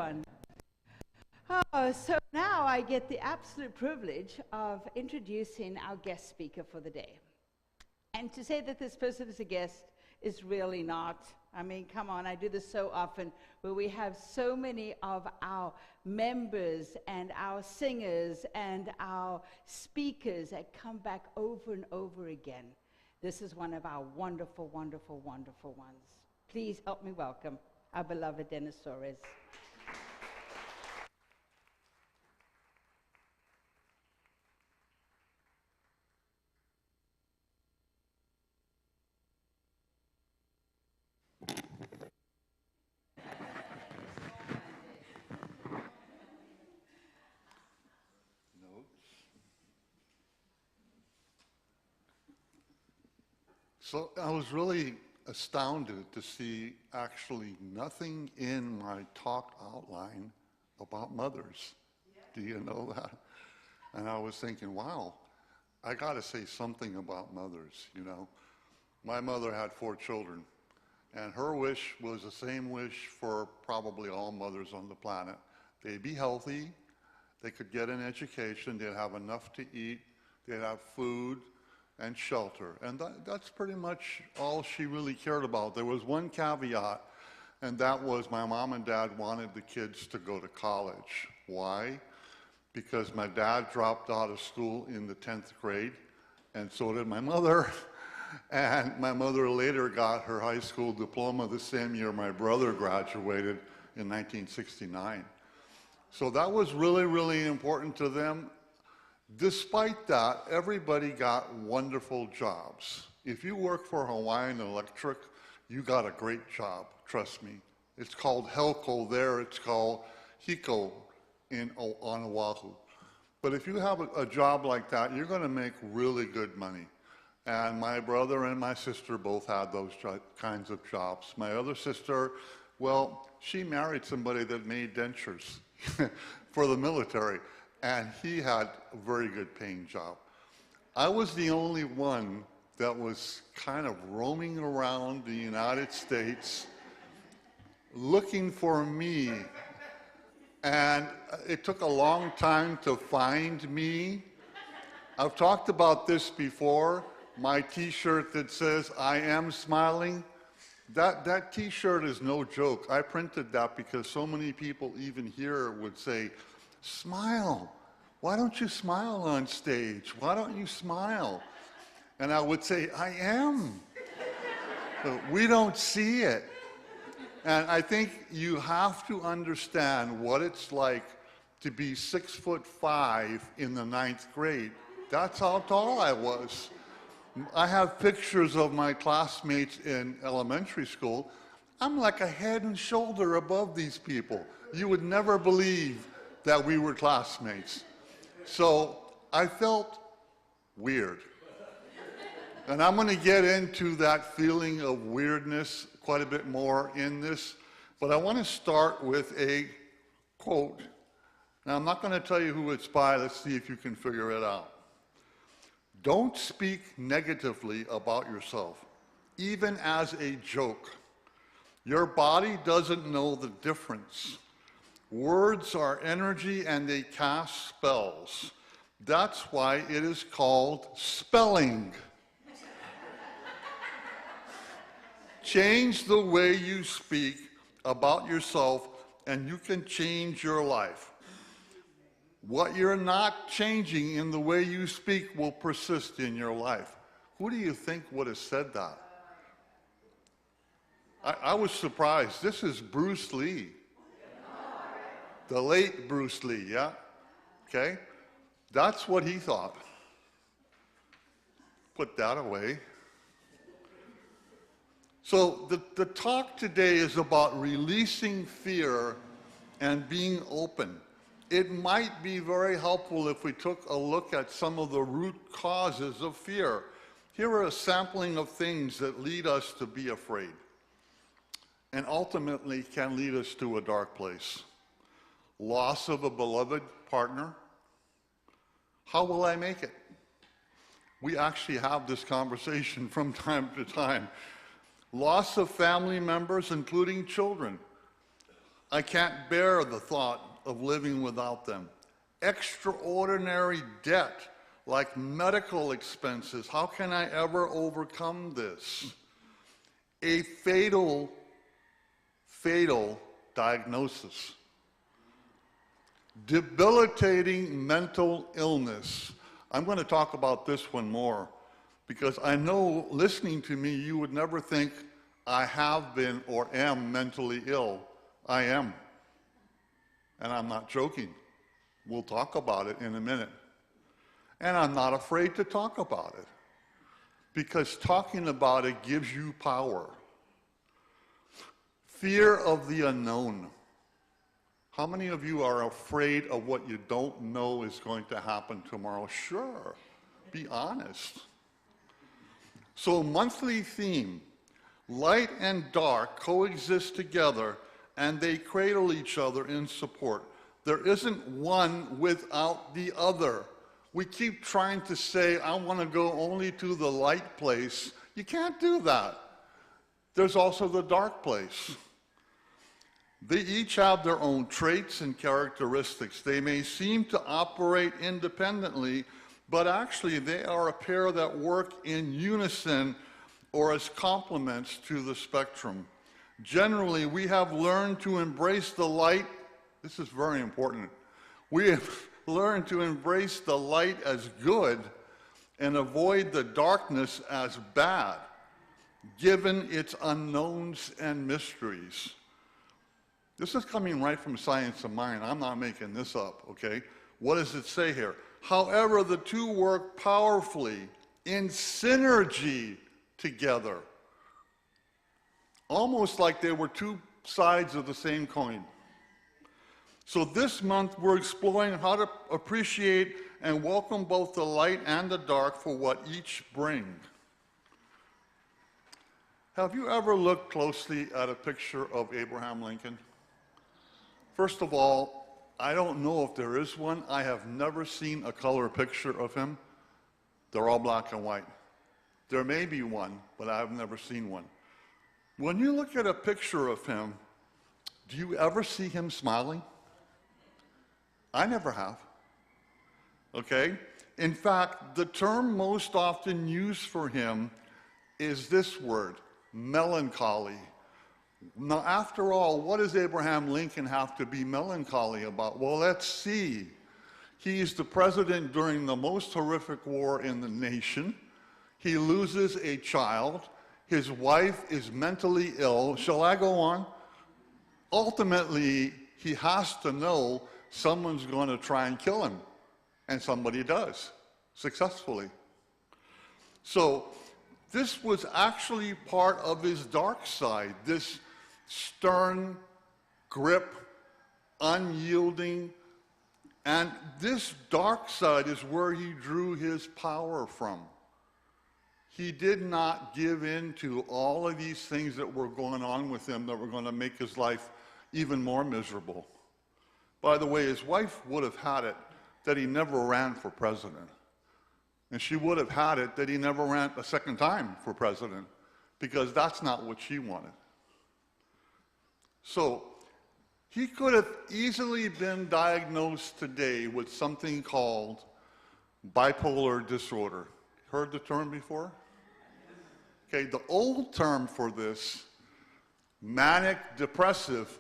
everyone. Oh, so now I get the absolute privilege of introducing our guest speaker for the day. And to say that this person is a guest is really not. I mean, come on, I do this so often, where we have so many of our members and our singers and our speakers that come back over and over again. This is one of our wonderful, wonderful, wonderful ones. Please help me welcome our beloved Dennis Soares. So I was really astounded to see actually nothing in my talk outline about mothers. Do you know that? And I was thinking, wow, I got to say something about mothers, you know. My mother had 4 children, and her wish was the same wish for probably all mothers on the planet. They'd be healthy, they could get an education, they'd have enough to eat, they'd have food, and shelter. And that's pretty much all she really cared about. There was one caveat, and that was my mom and dad wanted the kids to go to college. Why? Because my dad dropped out of school in the 10th grade, and so did my mother. And my mother later got her high school diploma the same year my brother graduated in 1969. So that was really, really important to them. Despite that, everybody got wonderful jobs. If you work for Hawaiian Electric, you got a great job, trust me. It's called Helco there, it's called Hiko on Oahu. But if you have a job like that, you're gonna make really good money. And my brother and my sister both had those kinds of jobs. My other sister, well, she married somebody that made dentures for the military. And he had a very good paying job. I was the only one that was kind of roaming around the United States looking for me. And it took a long time to find me. I've talked about this before. My t-shirt that says, "I am smiling," that t-shirt is no joke. I printed that because so many people even here would say, "Smile. Why don't you smile on stage? Why don't you smile?" And I would say, "I am." But we don't see it. And I think you have to understand what it's like to be 6'5" in the 9th grade. That's how tall I was. I have pictures of my classmates in elementary school. I'm like a head and shoulder above these people. You would never believe that we were classmates. So I felt weird. And I'm going to get into that feeling of weirdness quite a bit more in this, but I want to start with a quote. Now, I'm not going to tell you who it's by. Let's see if you can figure it out. "Don't speak negatively about yourself, even as a joke. Your body doesn't know the difference. Words are energy and they cast spells. That's why it is called spelling." Change the way you speak about yourself and you can change your life. What you're not changing in the way you speak will persist in your life. Who do you think would have said that? I was surprised. This is Bruce Lee. The late Bruce Lee, yeah? Okay? That's what he thought. Put that away. So the talk today is about releasing fear and being open. It might be very helpful if we took a look at some of the root causes of fear. Here are a sampling of things that lead us to be afraid and ultimately can lead us to a dark place. Loss of a beloved partner. How will I make it? We actually have this conversation from time to time. Loss of family members, including children. I can't bear the thought of living without them. Extraordinary debt, like medical expenses. How can I ever overcome this? A fatal diagnosis. Debilitating mental illness. I'm going to talk about this one more because I know listening to me, you would never think I have been or am mentally ill. I am. And I'm not joking. We'll talk about it in a minute. And I'm not afraid to talk about it because talking about it gives you power. Fear of the unknown. How many of you are afraid of what you don't know is going to happen tomorrow? Sure. Be honest. So, monthly theme, light and dark coexist together and they cradle each other in support. There isn't one without the other. We keep trying to say, I want to go only to the light place. You can't do that. There's also the dark place. They each have their own traits and characteristics. They may seem to operate independently, but actually they are a pair that work in unison or as complements to the spectrum. Generally, we have learned to embrace the light. This is very important. We have learned to embrace the light as good and avoid the darkness as bad, given its unknowns and mysteries. This is coming right from Science of Mind. I'm not making this up, okay? What does it say here? However, the two work powerfully in synergy together, almost like they were two sides of the same coin. So this month, we're exploring how to appreciate and welcome both the light and the dark for what each bring. Have you ever looked closely at a picture of Abraham Lincoln? First of all, I don't know if there is one. I have never seen a color picture of him. They're all black and white. There may be one, but I've never seen one. When you look at a picture of him, do you ever see him smiling? I never have. Okay? In fact, the term most often used for him is this word, melancholy. Now, after all, what does Abraham Lincoln have to be melancholy about? Well, let's see. He's the president during the most horrific war in the nation. He loses a child. His wife is mentally ill. Shall I go on? Ultimately, he has to know someone's going to try and kill him. And somebody does, successfully. So, this was actually part of his dark side, this stern grip, unyielding, and this dark side is where he drew his power from. He did not give in to all of these things that were going on with him that were going to make his life even more miserable. By the way, his wife would have had it that he never ran for president. And she would have had it that he never ran a second time for president, because that's not what she wanted. So he could have easily been diagnosed today with something called bipolar disorder. Heard the term before? Okay, the old term for this, manic depressive,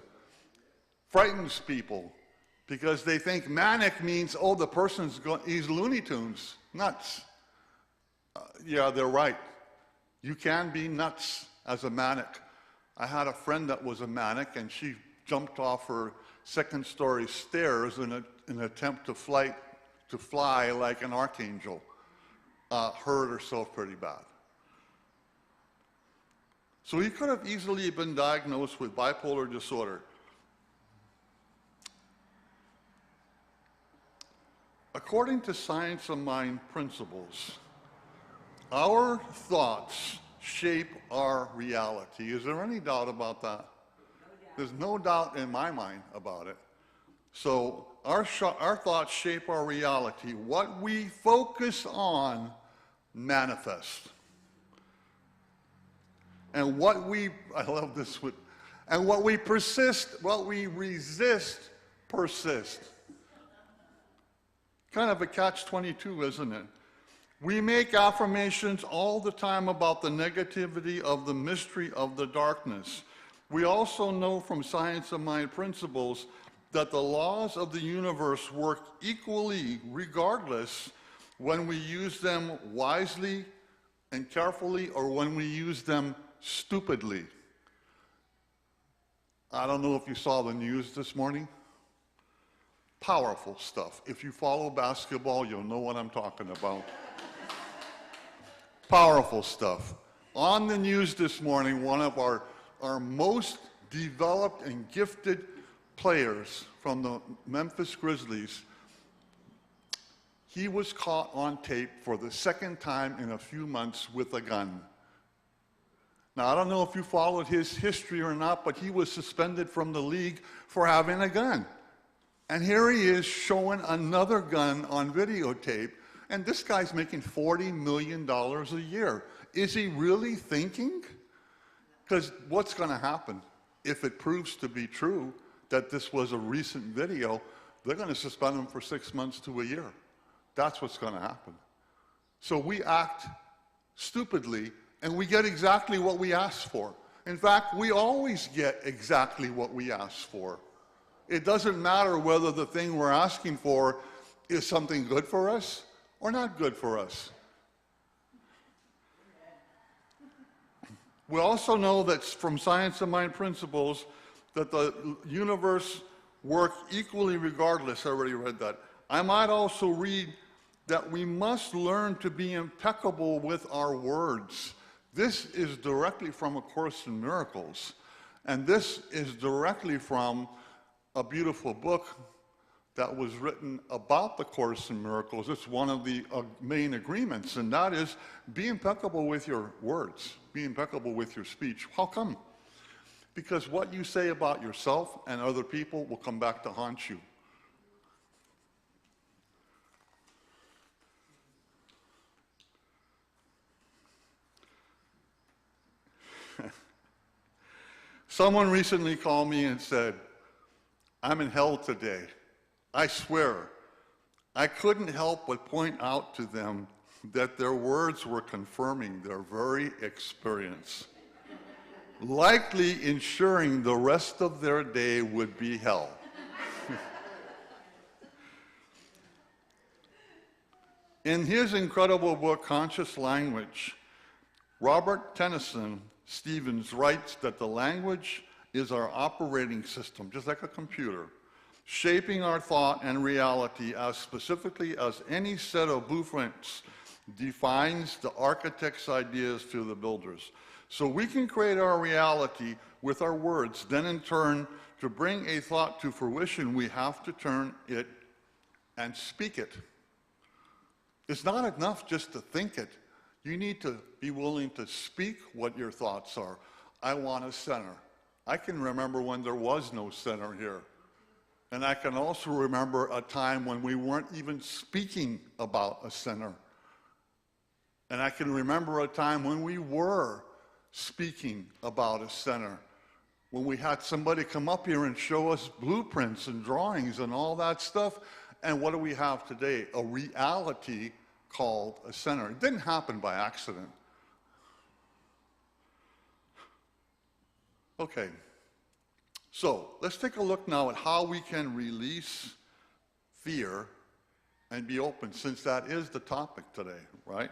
frightens people because they think manic means, oh, the person's he's Looney Tunes, nuts. Yeah, they're right. You can be nuts as a manic. I had a friend that was a manic, and she jumped off her second-story stairs in an attempt to fly like an archangel. Hurt herself pretty bad. So he could have easily been diagnosed with bipolar disorder. According to Science of Mind principles, our thoughts shape our reality. Is there any doubt about that? There's no doubt in my mind about it. So our thoughts shape our reality. What we focus on manifests. And I love this, And what we resist, persist. Kind of a catch-22, isn't it? We make affirmations all the time about the negativity of the mystery of the darkness. We also know from science of mind principles that the laws of the universe work equally regardless when we use them wisely and carefully or when we use them stupidly. I don't know if you saw the news this morning. Powerful stuff. If you follow basketball, you'll know what I'm talking about. Powerful stuff. On the news this morning, one of our most developed and gifted players from the Memphis Grizzlies, he was caught on tape for the second time in a few months with a gun. Now, I don't know if you followed his history or not, but he was suspended from the league for having a gun. And here he is showing another gun on videotape, and this guy's making $40 million a year. Is he really thinking? Because what's going to happen if it proves to be true that this was a recent video? They're going to suspend him for 6 months to a year. That's what's going to happen. So we act stupidly, and we get exactly what we ask for. In fact, we always get exactly what we ask for. It doesn't matter whether the thing we're asking for is something good for us or not good for us. We also know that from science of mind principles that the universe works equally regardless. I already read that. I might also read that we must learn to be impeccable with our words. This is directly from A Course in Miracles. And this is directly from a beautiful book that was written about the Course in Miracles. It's one of the main agreements, and that is be impeccable with your words, be impeccable with your speech. How come? Because what you say about yourself and other people will come back to haunt you. Someone recently called me and said, "I'm in hell today. I swear, I couldn't help but point out to them that their words were confirming their very experience, likely ensuring the rest of their day would be hell." In his incredible book, Conscious Language, Robert Tennyson Stevens writes that the language is our operating system, just like a computer, shaping our thought and reality as specifically as any set of blueprints defines the architect's ideas to the builders. So we can create our reality with our words. Then in turn, to bring a thought to fruition, we have to turn it and speak it. It's not enough just to think it. You need to be willing to speak what your thoughts are. I want a center. I can remember when there was no center here. And I can also remember a time when we weren't even speaking about a center. And I can remember a time when we were speaking about a center, when we had somebody come up here and show us blueprints and drawings and all that stuff. And what do we have today? A reality called a center. It didn't happen by accident. Okay, so let's take a look now at how we can release fear and be open, since that is the topic today, right?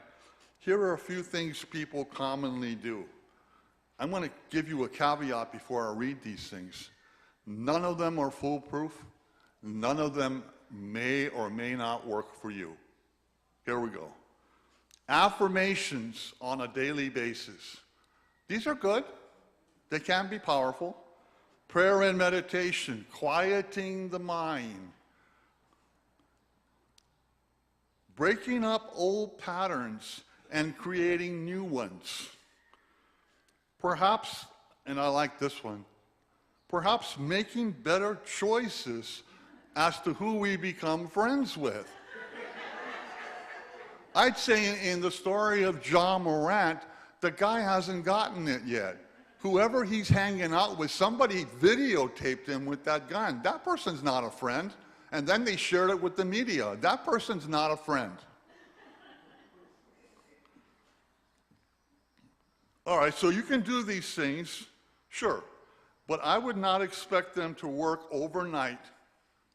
Here are a few things people commonly do. I'm going to give you a caveat before I read these things. None of them are foolproof. None of them may or may not work for you. Here we go. Affirmations on a daily basis. These are good. They can be powerful. Prayer and meditation, quieting the mind. Breaking up old patterns and creating new ones. Perhaps, and I like this one, perhaps making better choices as to who we become friends with. I'd say in the story of John Morant, the guy hasn't gotten it yet. Whoever he's hanging out with, somebody videotaped him with that gun. That person's not a friend. And then they shared it with the media. That person's not a friend. All right, so you can do these things, sure, but I would not expect them to work overnight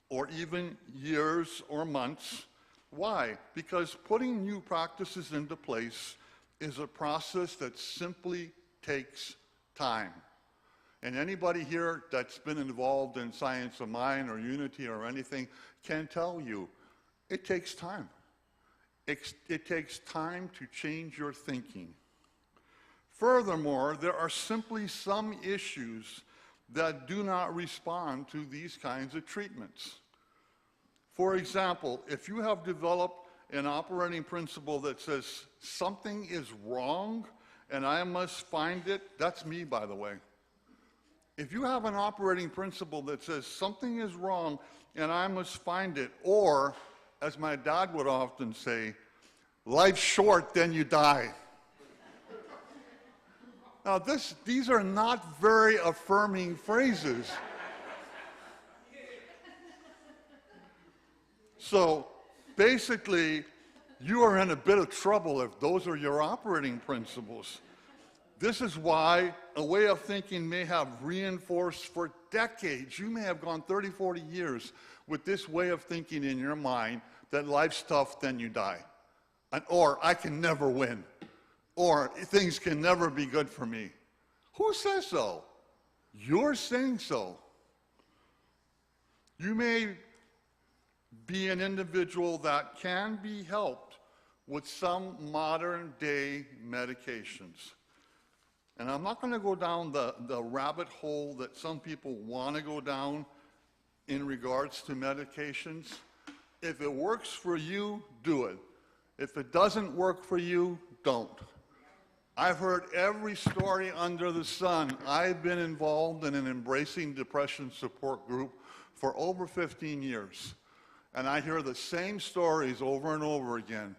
or even years or months. Why? Because putting new practices into place is a process that simply takes time. And anybody here that's been involved in Science of Mind or Unity or anything can tell you, it takes time. It takes time to change your thinking. Furthermore, there are simply some issues that do not respond to these kinds of treatments. For example, if you have developed an operating principle that says something is wrong and I must find it, that's me, by the way. If you have an operating principle that says something is wrong and I must find it, or, as my dad would often say, life's short, then you die. Now, these are not very affirming phrases. So, basically, you are in a bit of trouble if those are your operating principles. This is why a way of thinking may have reinforced for decades. You may have gone 30, 40 years with this way of thinking in your mind that life's tough, then you die. Or I can never win. Or things can never be good for me. Who says so? You're saying so. You may be an individual that can be helped with some modern day medications. And I'm not going to go down the rabbit hole that some people want to go down in regards to medications. If it works for you, do it. If it doesn't work for you, don't. I've heard every story under the sun. I've been involved in an embracing depression support group for over 15 years. And I hear the same stories over and over again.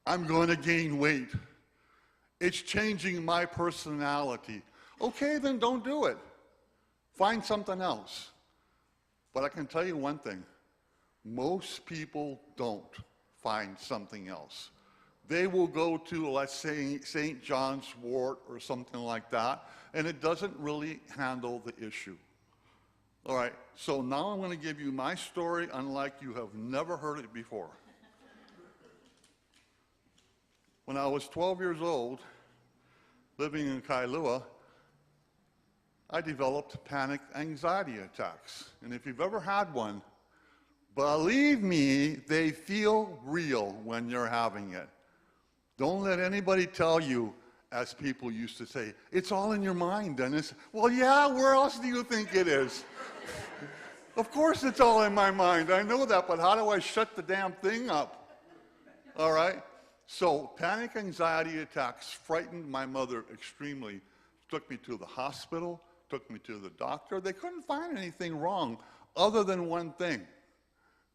I'm going to gain weight. It's changing my personality. Okay, then don't do it. Find something else. But I can tell you one thing. Most people don't find something else. They will go to, let's say, St. John's wort or something like that, and it doesn't really handle the issue. All right, so now I'm going to give you my story unlike you have never heard it before. When I was 12 years old, living in Kailua, I developed panic anxiety attacks. And if you've ever had one, believe me, they feel real when you're having it. Don't let anybody tell you, as people used to say, it's all in your mind, Dennis. Well, yeah, where else do you think it is? Of course it's all in my mind. I know that, but how do I shut the damn thing up? All right? So panic anxiety attacks frightened my mother extremely. Took me to the hospital, took me to the doctor. They couldn't find anything wrong other than one thing.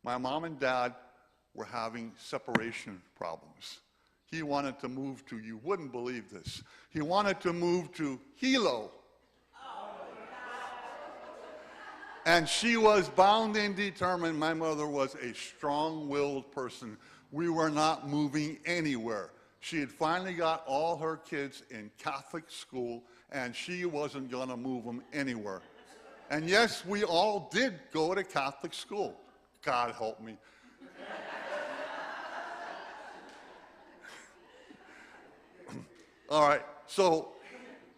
My mom and dad were having separation problems. He wanted to move to, you wouldn't believe this, he wanted to move to Hilo. And she was bound and determined. My mother was a strong-willed person. We were not moving anywhere. She had finally got all her kids in Catholic school, and she wasn't going to move them anywhere. And yes, we all did go to Catholic school. God help me. All right, so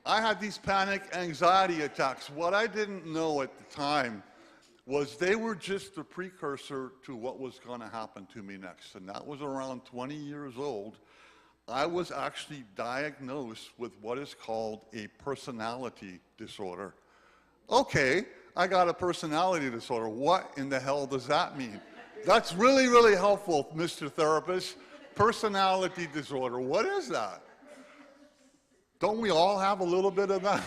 I had these panic anxiety attacks. What I didn't know at the time was they were just a precursor to what was going to happen to me next. And that was around 20 years old. I was actually diagnosed with what is called a personality disorder. Okay, I got a personality disorder. What in the hell does that mean? That's really, really helpful, Mr. Therapist. Personality disorder, what is that? Don't we all have a little bit of that?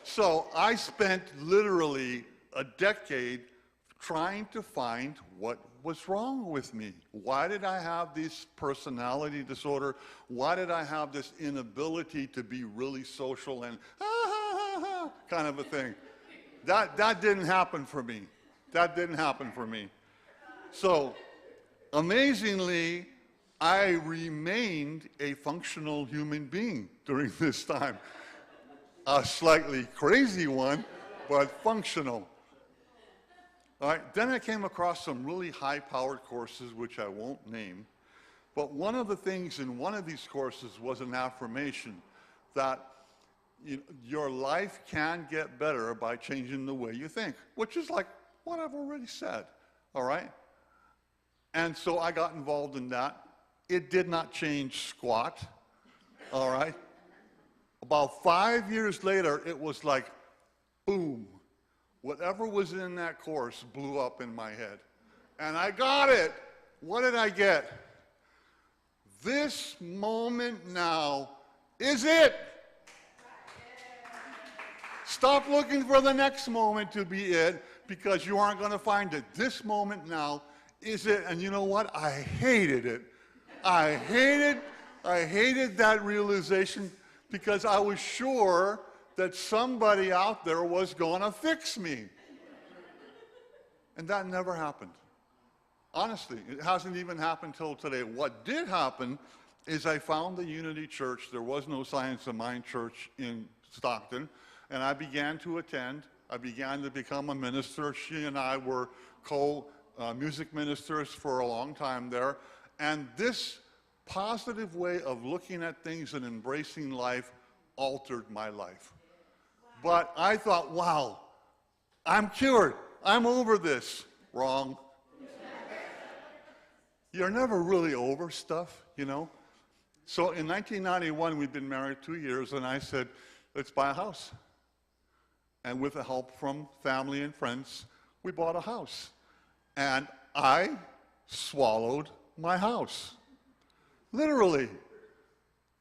So I spent literally a decade trying to find what was wrong with me? Why did I have this personality disorder? Why did I have this inability to be really social and kind of a thing? That didn't happen for me. That didn't happen for me. So, amazingly, I remained a functional human being during this time. A slightly crazy one, but functional. All right, then I came across some really high-powered courses, which I won't name. But one of the things in one of these courses was an affirmation that your life can get better by changing the way you think, which is like what I've already said, all right? And so I got involved in that. It did not change squat, all right? About 5 years later, it was like, boom. Whatever was in that course blew up in my head. And I got it. What did I get? This moment now is it. Stop looking for the next moment to be it, because you aren't going to find it. This moment now is it. And you know what? I hated it. I hated that realization, because I was sure that somebody out there was going to fix me. And that never happened. Honestly, it hasn't even happened till today. What did happen is I found the Unity Church. There was no Science of Mind church in Stockton, and I began to attend. I began to become a minister. She and I were co-music ministers for a long time there. And this positive way of looking at things and embracing life altered my life. But I thought, wow, I'm cured. I'm over this. Wrong. You're never really over stuff, you know. So in 1991, we'd been married 2 years, and I said, let's buy a house. And with the help from family and friends, we bought a house. And I swallowed my house. Literally.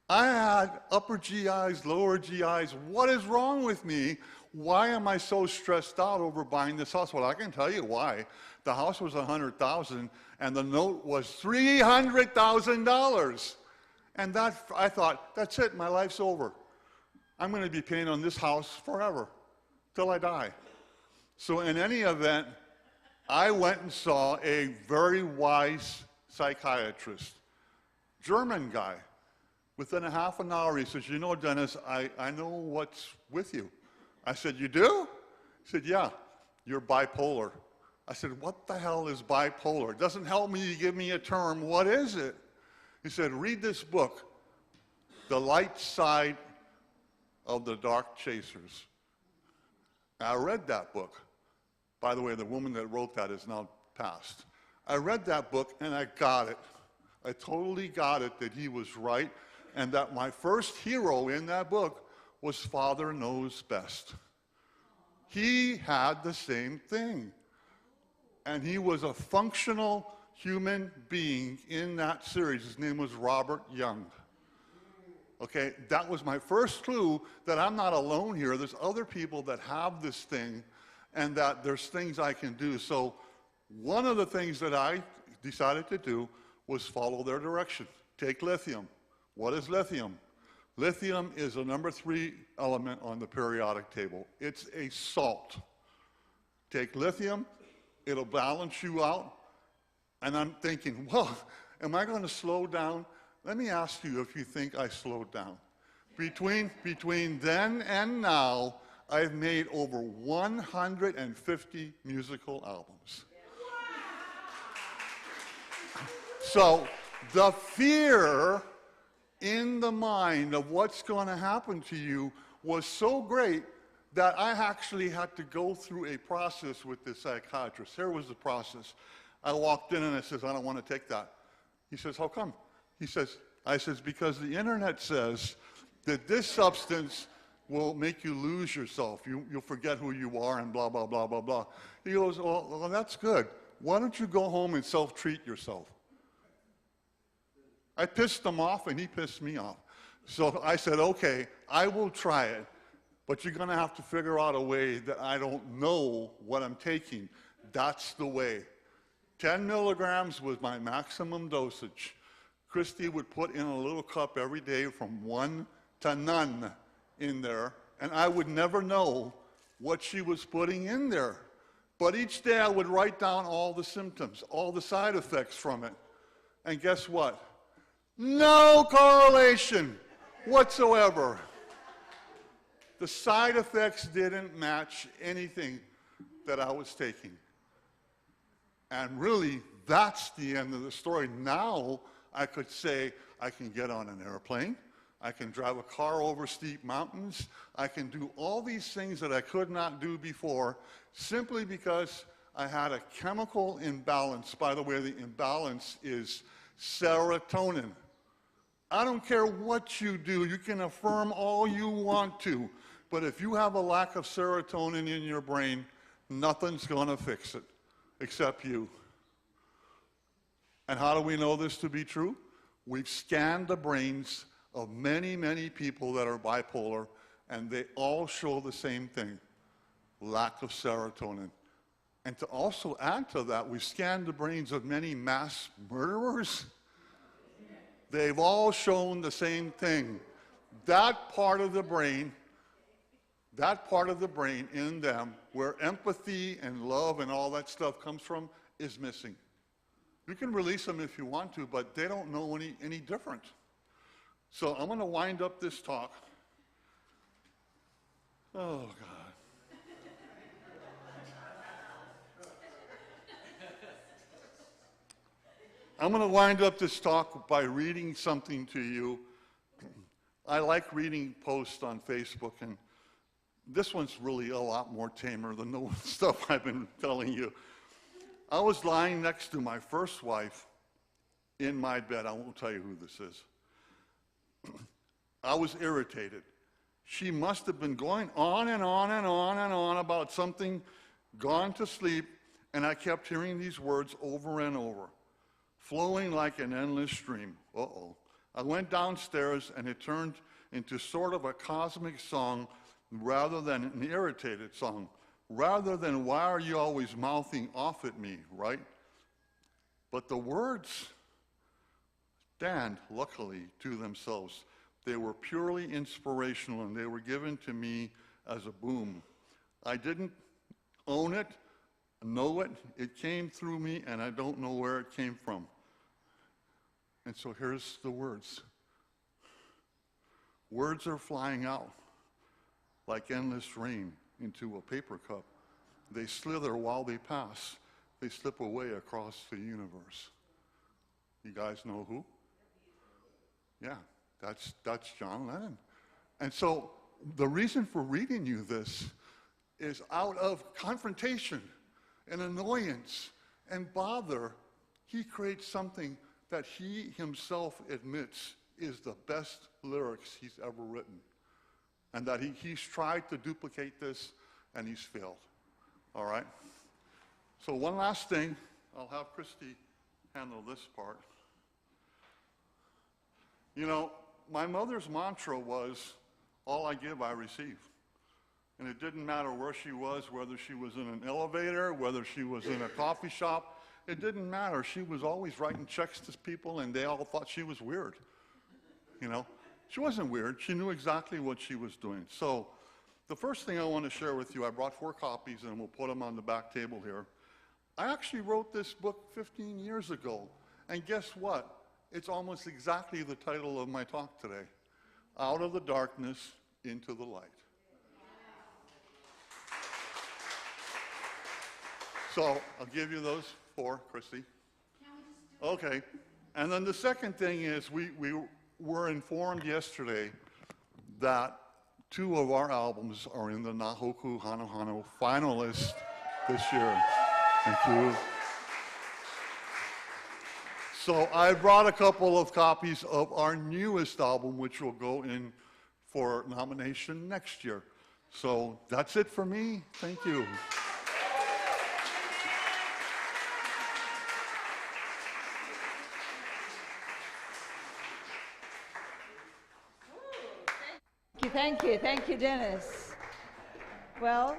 I had upper GIs, lower GIs. What is wrong with me? Why am I so stressed out over buying this house? Well, I can tell you why. The house was $100,000, and the note was $300,000. And that, I thought, that's it, my life's over. I'm going to be paying on this house forever, till I die. So in any event, I went and saw a very wise psychiatrist, German guy. Within a half an hour, he says, you know, Dennis, I know what's with you. I said, you do? He said, yeah, you're bipolar. I said, what the hell is bipolar? It doesn't help me to give me a term. What is it? He said, read this book, The Light Side of the Dark Chasers. I read that book. By the way, the woman that wrote that is now passed. I read that book, and I got it. I totally got it that he was right, and that my first hero in that book was Father Knows Best. He had the same thing. And he was a functional human being in that series. His name was Robert Young. Okay, that was my first clue that I'm not alone here. There's other people that have this thing, and that there's things I can do. So one of the things that I decided to do was follow their direction. Take lithium. What is lithium? Lithium is a number 3 element on the periodic table. It's a salt. Take lithium, it'll balance you out. And I'm thinking, well, am I going to slow down? Let me ask you if you think I slowed down. Between then and now, I've made over 150 musical albums. So the fear in the mind of what's going to happen to you was so great that I actually had to go through a process with this psychiatrist. Here was the process. I walked in and I says, I don't want to take that. He says, how come? I says, because the internet says that this substance will make you lose yourself. You'll forget who you are and blah, blah, blah, blah, blah. He goes, well, that's good. Why don't you go home and self-treat yourself? I pissed him off, and he pissed me off. So I said, okay, I will try it, but you're going to have to figure out a way that I don't know what I'm taking. That's the way. 10 milligrams was my maximum dosage. Christy would put in a little cup every day from 1 to none in there, and I would never know what she was putting in there. But each day I would write down all the symptoms, all the side effects from it. And guess what? No correlation whatsoever. The side effects didn't match anything that I was taking. And really, that's the end of the story. Now I could say I can get on an airplane, I can drive a car over steep mountains, I can do all these things that I could not do before simply because I had a chemical imbalance. By the way, the imbalance is serotonin. I don't care what you do, you can affirm all you want to, but if you have a lack of serotonin in your brain, nothing's going to fix it except you. And how do we know this to be true? We've scanned the brains of many, many people that are bipolar, and they all show the same thing: lack of serotonin. And to also add to that, we've scanned the brains of many mass murderers. They've all shown the same thing. That part of the brain in them where empathy and love and all that stuff comes from is missing. You can release them if you want to, but they don't know any different. So I'm going to wind up this talk. Oh, God. I'm going to wind up this talk by reading something to you. I like reading posts on Facebook, and this one's really a lot more tamer than the stuff I've been telling you. I was lying next to my first wife in my bed. I won't tell you who this is. I was irritated. She must have been going on and on and on and on about something, gone to sleep, and I kept hearing these words over and over, flowing like an endless stream. Uh-oh. I went downstairs, and it turned into sort of a cosmic song rather than an irritated song. Rather than, why are you always mouthing off at me, right? But the words stand, luckily, to themselves. They were purely inspirational, and they were given to me as a boom. I didn't own it, know it. It came through me, and I don't know where it came from. And so here's the words. Words are flying out like endless rain into a paper cup. They slither while they pass. They slip away across the universe. You guys know who? Yeah, that's John Lennon. And so the reason for reading you this is out of confrontation and annoyance and bother, he creates something that he himself admits is the best lyrics he's ever written. And that he's tried to duplicate this, and he's failed. All right? So one last thing. I'll have Christy handle this part. You know, my mother's mantra was, all I give, I receive. And it didn't matter where she was, whether she was in an elevator, whether she was in a coffee shop. It didn't matter. She was always writing checks to people, and they all thought she was weird. You know? She wasn't weird. She knew exactly what she was doing. So the first thing I want to share with you, I brought 4 copies, and we'll put them on the back table here. I actually wrote this book 15 years ago. And guess what? It's almost exactly the title of my talk today. Out of the darkness into the light. So I'll give you those 4, Christy. Okay. And then the second thing is we were informed yesterday that 2 of our albums are in the Nahoku Hanohano finalists this year. Thank you. So I brought a couple of copies of our newest album, which will go in for nomination next year. So that's it for me. Thank you. Thank you, Dennis. Well,